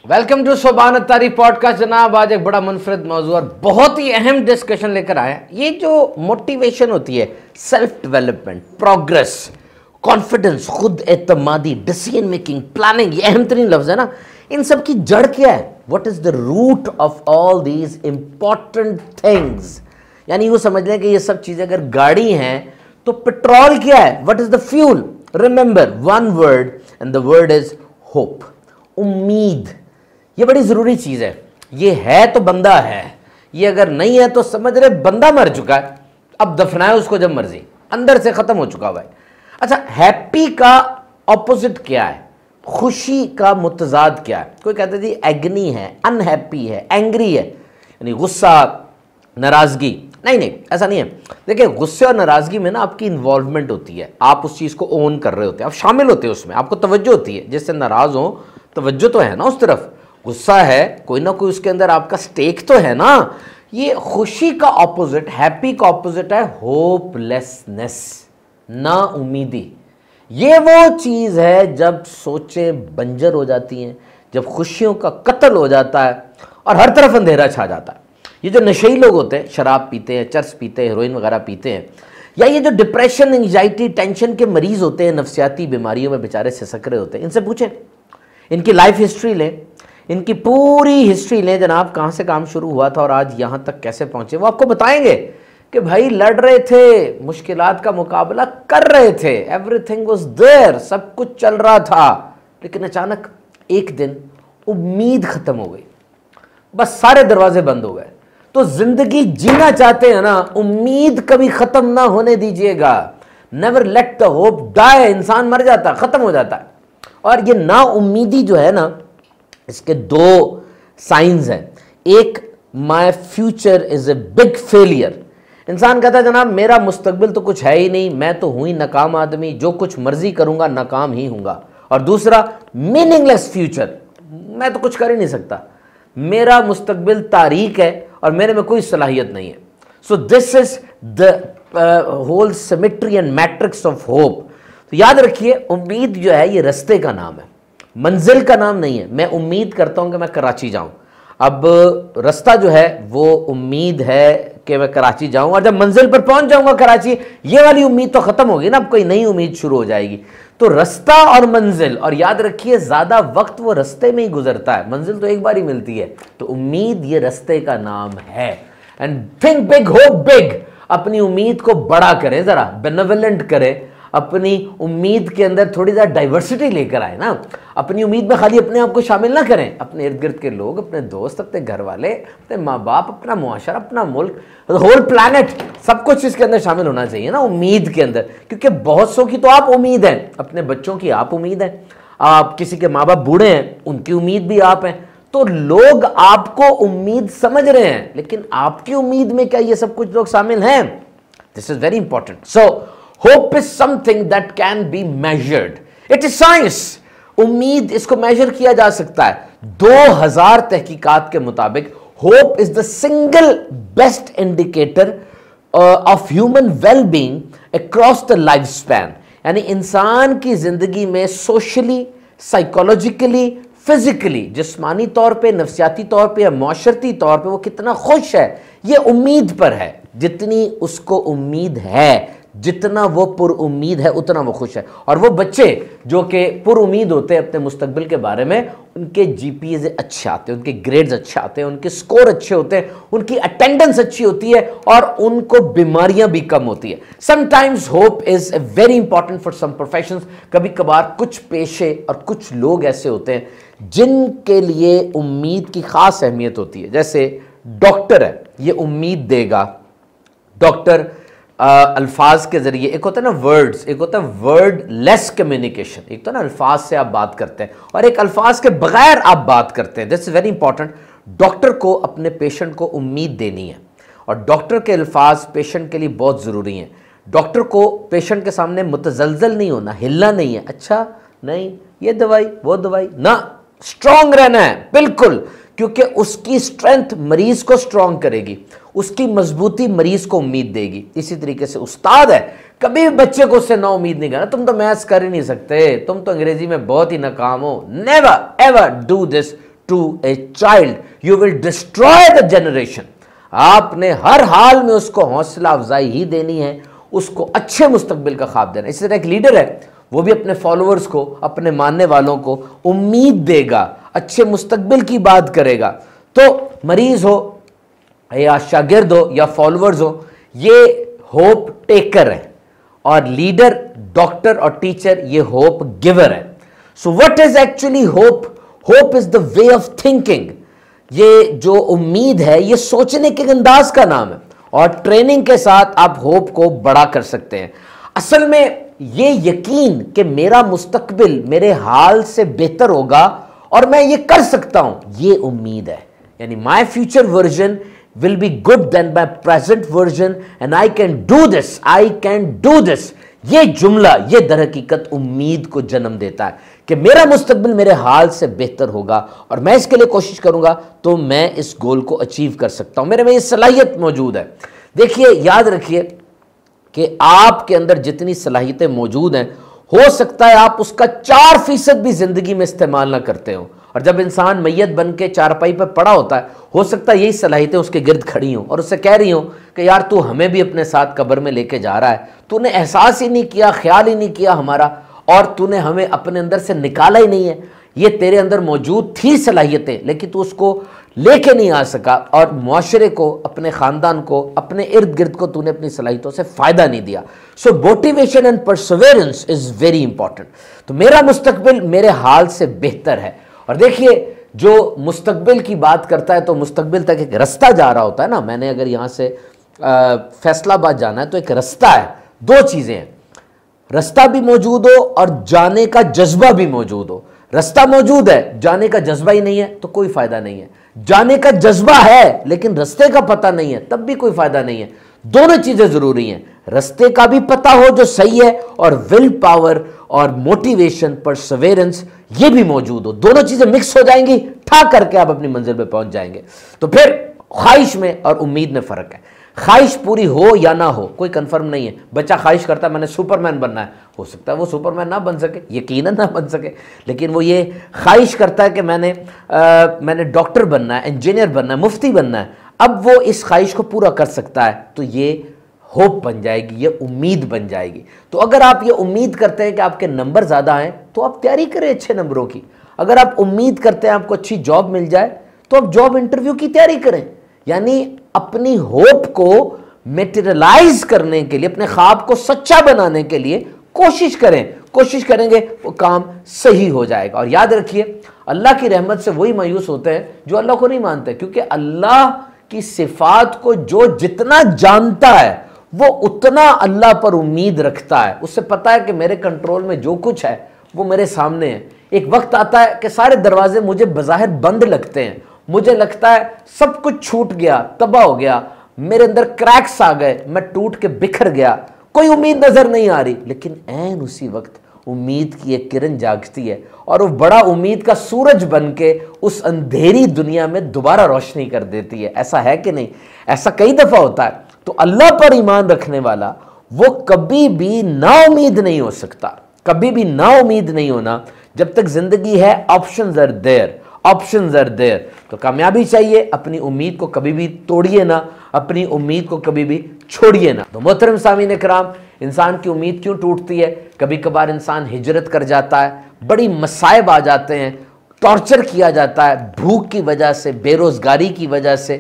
Welcome to सुभान Attari podcast. जनाब आज एक बड़ा मुनफरद मौजू और बहुत ही अहम डिस्कशन लेकर आया। ये जो मोटिवेशन होती है, सेल्फ डेवलपमेंट, प्रोग्रेस, कॉन्फिडेंस, खुद एतमादी, डिसीजन मेकिंग, प्लानिंग, ये अहम तरीन लफ्ज है ना। इन सब की जड़ क्या है? What is the root of all these important things? यानी यूं समझ लें कि ये सब चीजें अगर गाड़ी हैं तो पेट्रोल क्या है? What is the fuel? Remember one word and the word is hope, उम्मीद। ये बड़ी जरूरी चीज है। ये है तो बंदा है, ये अगर नहीं है तो समझ रहे बंदा मर चुका है, अब दफनाए उसको जब मर्जी, अंदर से खत्म हो चुका हुआ है। अच्छा, हैप्पी का ऑपोजिट क्या है? खुशी का मुतजाद क्या है? कोई कहते जी एग्नी है, अनहैप्पी है, एंग्री है, यानी गुस्सा, नाराजगी। नहीं, ऐसा नहीं है। देखिए, गुस्से और नाराजगी में ना आपकी इन्वॉल्वमेंट होती है, आप उस चीज को ओन कर रहे होते हैं, आप शामिल होते हैं उसमें, आपको तवज्जो होती है। जिससे नाराज हो तवज्जो तो है ना उस तरफ, गुस्सा है, कोई ना कोई उसके अंदर आपका स्टेक तो है ना। ये खुशी का ऑपोजिट, हैप्पी का ऑपोजिट है होपलेसनेस, ना उम्मीदी। ये वो चीज है जब सोचें बंजर हो जाती हैं, जब खुशियों का कत्ल हो जाता है और हर तरफ अंधेरा छा जाता है। ये जो नशेई लोग होते हैं, शराब पीते हैं, चर्स पीते हैं, हेरोइन वगैरह पीते हैं, या ये जो डिप्रेशन, एंग्जाइटी, टेंशन के मरीज होते हैं, नफ्सियाती बीमारियों में बेचारे सिसक रहे होते हैं, इनसे पूछें, इनकी लाइफ हिस्ट्री लें, इनकी पूरी हिस्ट्री लें जनाब, कहाँ से काम शुरू हुआ था और आज यहाँ तक कैसे पहुँचे। वो आपको बताएंगे कि भाई लड़ रहे थे, मुश्किलात का मुकाबला कर रहे थे, एवरीथिंग वाज देयर, सब कुछ चल रहा था, लेकिन अचानक एक दिन उम्मीद खत्म हो गई, बस सारे दरवाजे बंद हो गए। तो जिंदगी जीना चाहते हैं ना, उम्मीद कभी खत्म ना होने दीजिएगा। Never let the hope die. इंसान मर जाता, खत्म हो जाता है। और ये ना उम्मीदी जो है ना, इसके दो साइंस हैं। एक, my future is a big failure. इंसान कहता है जनाब मेरा मुस्तकबिल तो कुछ है ही नहीं, मैं तो हूं ही नाकाम आदमी, जो कुछ मर्जी करूंगा नाकाम ही हूंगा। और दूसरा, मीनिंगलेस फ्यूचर, मैं तो कुछ कर ही नहीं सकता, मेरा मुस्तकबिल तारीक है और मेरे में कोई सलाहियत नहीं है। So this is the whole symmetry and matrix of hope. तो याद रखिए, उम्मीद जो है ये रास्ते का नाम है, मंजिल का नाम नहीं है। मैं उम्मीद करता हूं कि मैं कराची जाऊं, अब रास्ता जो है वो उम्मीद है कि मैं कराची जाऊं, और जब मंजिल पर पहुंच जाऊंगा कराची, ये वाली उम्मीद तो खत्म होगी ना, अब कोई नई उम्मीद शुरू हो जाएगी। तो रास्ता और मंजिल, और याद रखिए ज्यादा वक्त वो रास्ते में ही गुजरता है, मंजिल तो एक बार ही मिलती है। तो उम्मीद ये रास्ते का नाम है। And think big, hope big. अपनी उम्मीद को बड़ा करें, जरा बेनेवलेंट करें, अपनी उम्मीद के अंदर थोड़ी ज़्यादा डाइवर्सिटी लेकर आए ना। अपनी उम्मीद में खाली अपने आप को शामिल ना करें, अपने इर्द गिर्द के लोग, अपने दोस्त, अपने घर वाले, अपने माँ बाप, अपना मुआशरा, अपना मुल्क, होल प्लैनेट, सब कुछ इसके अंदर शामिल होना चाहिए ना उम्मीद के अंदर। क्योंकि बहुत सौ की तो आप उम्मीद है, अपने बच्चों की आप उम्मीद है, आप किसी के माँ बाप बूढ़े हैं उनकी उम्मीद भी आप हैं। तो लोग आपको उम्मीद समझ रहे हैं, लेकिन आपकी उम्मीद में क्या ये सब कुछ लोग शामिल हैं? This is very important. So hope is something that can be measured, it is science. उम्मीद, इसको मेजर किया जा सकता है। 2000 तहकीकात के मुताबिक hope is the single best indicator of human well being across the life span. यानी इंसान की जिंदगी में सोशली, साइकोलॉजिकली, फिजिकली, जिस्मानी तौर पे, नफ्सियाती तौर पे या माशरती तौर पे वो कितना खुश है, ये उम्मीद पर है। जितनी उसको उम्मीद है, जितना वो पुर उम्मीद है, उतना वो खुश है। और वो बच्चे जो कि पुर उम्मीद होते हैं अपने मुस्तकबिल के बारे में, उनके जीपीए अच्छे आते हैं, उनके ग्रेड्स अच्छे आते हैं, उनके स्कोर अच्छे होते हैं, उनकी अटेंडेंस अच्छी होती है और उनको बीमारियां भी कम होती है। Sometimes hope is very important for some professions. कभी कभार कुछ पेशे और कुछ लोग ऐसे होते हैं जिनके लिए उम्मीद की खास अहमियत होती है। जैसे डॉक्टर है, ये उम्मीद देगा। डॉक्टर अल्फाज के जरिए, एक होता है ना वर्ड्स, एक होता है वर्ड लेस कम्युनिकेशन, एक तो ना अल्फाज से आप बात करते हैं और एक अल्फाज के बगैर आप बात करते हैं। This is very important. Doctor को अपने पेशेंट को उम्मीद देनी है और डॉक्टर के अल्फाज पेशेंट के लिए बहुत ज़रूरी हैं। डॉक्टर को पेशेंट के सामने मुतजलजल नहीं होना, हिलना नहीं है, अच्छा नहीं ये दवाई वो दवाई ना, स्ट्रांग रहना है बिल्कुल, क्योंकि उसकी स्ट्रेंथ मरीज को स्ट्रांग करेगी, उसकी मजबूती मरीज को उम्मीद देगी। इसी तरीके से उस्ताद है, कभी भी बच्चे को उससे ना उम्मीद नहीं करना, तुम तो मैथ्स कर ही नहीं सकते, तुम तो अंग्रेजी में बहुत ही नाकाम हो। Never ever do this to a child, you will destroy the generation. आपने हर हाल में उसको हौसला अफजाई ही देनी है, उसको अच्छे मुस्तकबिल का ख्वाब देना है। इसी तरह एक लीडर है, वो भी अपने फॉलोअर्स को, अपने मानने वालों को उम्मीद देगा, अच्छे मुस्तकबिल की बात करेगा। तो मरीज हो या शागिर्द हो या फॉलोअर्स हो, ये होप टेकर है, और लीडर, डॉक्टर और टीचर ये होप गिवर है। So what is actually hope? Hope is the way of thinking. ये जो उम्मीद है, ये सोचने के अंदाज का नाम है, और ट्रेनिंग के साथ आप होप को बड़ा कर सकते हैं। असल में ये यकीन कि मेरा मुस्तकबिल मेरे हाल से बेहतर होगा और मैं ये कर सकता हूं, ये उम्मीद है। यानी my future version will be good than my present version and I can do this, I can do this। ये जुमला, ये दर हकीकत उम्मीद को जन्म देता है कि मेरा मुस्तकबिल मेरे हाल से बेहतर होगा और मैं इसके लिए कोशिश करूंगा तो मैं इस गोल को अचीव कर सकता हूं, मेरे में ये सलाहियत मौजूद है। देखिए, याद रखिए कि आपके अंदर जितनी सलाहियतें मौजूद हैं, हो सकता है आप उसका 4% भी जिंदगी में इस्तेमाल ना करते हो, और जब इंसान मैयत बन के चारपाई पर पड़ा होता है, हो सकता है यही सलाहियतें उसके गिर्द खड़ी हों और उससे कह रही हों कि यार तू हमें भी अपने साथ कब्र में लेके जा रहा है, तूने एहसास ही नहीं किया, ख्याल ही नहीं किया हमारा, और तूने हमें अपने अंदर से निकाला ही नहीं है। ये तेरे अंदर मौजूद थी सलाहियतें, लेकिन तू उसको लेके नहीं आ सका, और मुआशरे को, अपने ख़ानदान को, अपने इर्द गिर्द को तूने अपनी सलाहियतों से फ़ायदा नहीं दिया। सो motivation and perseverance is very important. तो मेरा मुस्तकबिल मेरे हाल से बेहतर है। और देखिए, जो मुस्तकबिल की बात करता है तो मुस्तकबिल तक एक रास्ता जा रहा होता है ना। मैंने अगर यहाँ से फैसलाबाद जाना है तो एक रास्ता है, दो चीज़ें हैं, रास्ता भी मौजूद हो और जाने का जज्बा भी मौजूद हो। रास्ता मौजूद है, जाने का जज्बा ही नहीं है तो कोई फ़ायदा नहीं है। जाने का जज्बा है लेकिन रास्ते का पता नहीं है, तब भी कोई फ़ायदा नहीं है। दोनों चीज़ें ज़रूरी हैं, रास्ते का भी पता हो जो सही है, और विल पावर और मोटिवेशन, परसिवरेंस ये भी मौजूद हो। दोनों चीज़ें मिक्स हो जाएंगी, ठा करके आप अपनी मंजिल पे पहुंच जाएंगे। तो फिर ख्वाहिश में और उम्मीद में फ़र्क है। ख्वाहिश पूरी हो या ना हो कोई कंफर्म नहीं है। बच्चा ख्वाहिश करता है मैंने सुपरमैन बनना है, हो सकता है वो सुपरमैन ना बन सके, यकीनन ना बन सके, लेकिन वो ये ख्वाहिश करता है कि मैंने डॉक्टर बनना है, इंजीनियर बनना है, मुफ्ती बनना है। अब वो इस ख्वाहिश को पूरा कर सकता है तो ये होप बन जाएगी, ये उम्मीद बन जाएगी। तो अगर आप ये उम्मीद करते हैं कि आपके नंबर ज़्यादा हैं तो आप तैयारी करें अच्छे नंबरों की। अगर आप उम्मीद करते हैं आपको अच्छी जॉब मिल जाए तो आप जॉब इंटरव्यू की तैयारी करें। यानी अपनी होप को मेटेरियलाइज करने के लिए, अपने ख्वाब को सच्चा बनाने के लिए कोशिश करें। कोशिश करेंगे वो काम सही हो जाएगा। और याद रखिए, अल्लाह की रहमत से वही मायूस होते हैं जो अल्लाह को नहीं मानते, क्योंकि अल्लाह की सिफात को जो जितना जानता है वो उतना अल्लाह पर उम्मीद रखता है। उससे पता है कि मेरे कंट्रोल में जो कुछ है वो मेरे सामने है। एक वक्त आता है कि सारे दरवाजे मुझे बज़ाहिर बंद लगते हैं, मुझे लगता है सब कुछ छूट गया, तबाह हो गया, मेरे अंदर क्रैक्स आ गए, मैं टूट के बिखर गया, कोई उम्मीद नजर नहीं आ रही। लेकिन ऐन उसी वक्त उम्मीद की एक किरण जागती है और वो बड़ा उम्मीद का सूरज बन के उस अंधेरी दुनिया में दोबारा रोशनी कर देती है। ऐसा है कि नहीं? ऐसा कई दफा होता है। तो अल्लाह पर ईमान रखने वाला वो कभी भी नाउमीद नहीं हो सकता, कभी भी नाउमीद नहीं होना। जब तक जिंदगी है options are there, options are there. तो कामयाबी चाहिए, अपनी उम्मीद को कभी भी तोड़िए ना, अपनी उम्मीद को कभी भी छोड़िए ना। तो मोहतरम सामीन इकराम, इंसान की उम्मीद क्यों टूटती है? कभी कभार इंसान हिजरत कर जाता है, बड़ी मसाइब आ जाते हैं, टॉर्चर किया जाता है, भूख की वजह से, बेरोजगारी की वजह से,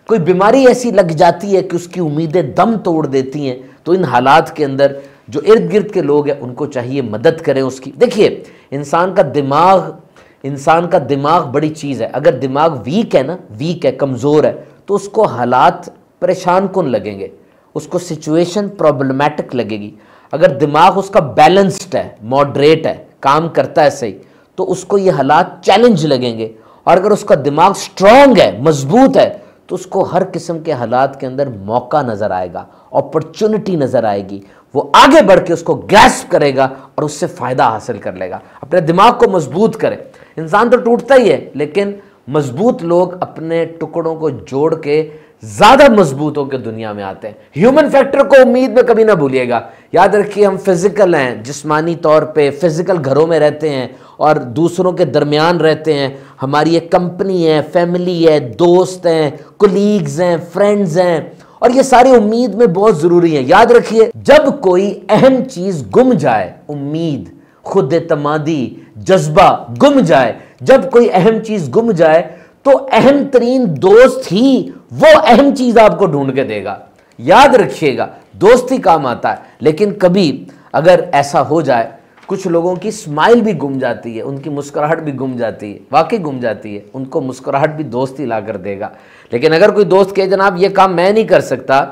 कोई बीमारी ऐसी लग जाती है कि उसकी उम्मीदें दम तोड़ देती हैं। तो इन हालात के अंदर जो इर्द गिर्द के लोग हैं उनको चाहिए मदद करें उसकी। देखिए, इंसान का दिमाग बड़ी चीज़ है। अगर दिमाग वीक है ना, वीक है, कमज़ोर है, तो उसको हालात परेशान कुन लगेंगे, उसको सिचुएशन प्रॉब्लमैटिक लगेगी। अगर दिमाग उसका बैलेंस्ड है, मॉडरेट है, काम करता है सही, तो उसको ये हालात चैलेंज लगेंगे। और अगर उसका दिमाग स्ट्रांग है, मजबूत है, तो उसको हर किस्म के हालात के अंदर मौका नज़र आएगा, अपॉर्चुनिटी नज़र आएगी, वो आगे बढ़ के उसको ग्रैस्प करेगा और उससे फ़ायदा हासिल कर लेगा। अपने दिमाग को मजबूत करें। इंसान तो टूटता ही है, लेकिन मजबूत लोग अपने टुकड़ों को जोड़ के ज़्यादा मजबूत होकर दुनिया में आते हैं। ह्यूमन फैक्टर को उम्मीद में कभी ना भूलिएगा। याद रखिए, हम फिजिकल हैं, जिस्मानी तौर पे फिजिकल घरों में रहते हैं اور دوسروں کے درمیان رہتے ہیں. ہماری ایک کمپنی ہے, فیملی ہے, دوست ہیں, کولیگز ہیں, فرینڈز ہیں, اور یہ ساری امید میں بہت ضروری ہیں. یاد رکھیے, جب کوئی اہم چیز گم جائے, امید, خود اعتمادی, جذبہ گم جائے, جب کوئی اہم چیز گم جائے تو اہم ترین دوست ہی وہ اہم چیز آپ کو ڈھونڈ کے دے گا. یاد رکھیے گا, دوست ہی کام آتا ہے. لیکن کبھی اگر ایسا ہو جائے, کچھ لوگوں کی اسمائل بھی گم جاتی ہے, ان کی مسکراہٹ بھی گم جاتی ہے, واقعی گم جاتی ہے, ان کو مسکراہٹ بھی دوست ہی لا کر دے گا. لیکن اگر کوئی دوست کہے جناب یہ کام میں نہیں کر سکتا,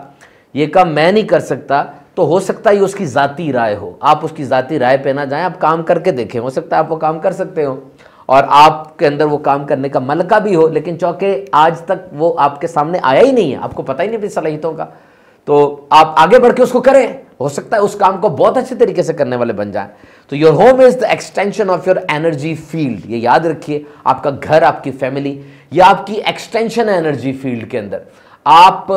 یہ کام میں نہیں کر سکتا, تو ہو سکتا ہے یہ اس کی ذاتی رائے ہو. آپ اس کی ذاتی رائے پہ نہ جائیں, آپ کام کر کے دیکھیں, ہو سکتا ہے آپ وہ کام کر سکتے ہو اور آپ کے اندر وہ کام کرنے کا ملکہ بھی ہو, لیکن چونکہ آج تک وہ آپ کے سامنے آیا ہی نہیں ہے, آپ کو پتہ ہی نہیں اپنی صلاحیتوں کا, تو آپ آگے بڑھ کے اس کو کریں. ہو سکتا ہے اس کام کو بہت اچھے طریقے سے کرنے والے بن جائیں. تو your home is the extension of your energy field. یہ یاد رکھیے, آپ کا گھر, آپ کی فیملی, یہ آپ کی ایکسٹینشن ہے انرجی فیلڈ کے اندر. آپ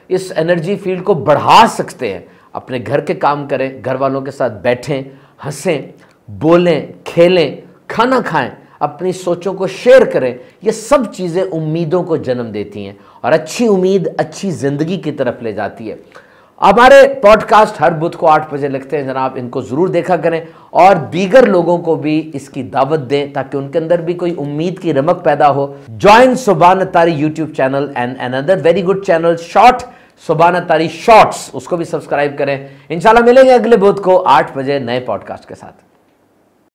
اس انرجی فیلڈ کو بڑھا سکتے ہیں. اپنے گھر کے کام کریں, گھر والوں کے ساتھ بیٹھیں, ہنسیں, بولیں, کھیلیں, کھانا کھائیں, اپنی سوچوں کو شیئر کریں. یہ سب چیزیں امیدوں کو جنم دیتی ہیں, اور اچھی امید اچھی زندگی کی طرف لے جاتی ہے. ہمارے پوڈ کاسٹ ہر بدھ کو 8 بجے لگتے ہیں جناب, ان کو ضرور دیکھا کریں, اور دیگر لوگوں کو بھی اس کی دعوت دیں تاکہ ان کے اندر بھی کوئی امید کی رمق پیدا ہو. Join Subhan Atari YouTube channel and another very good channel short, Subhan Atari shorts, اس کو بھی سبسکرائب کریں. انشاءاللہ ملیں گے اگلے بدھ کو 8 بجے نئے پوڈ کاسٹ کے ساتھ.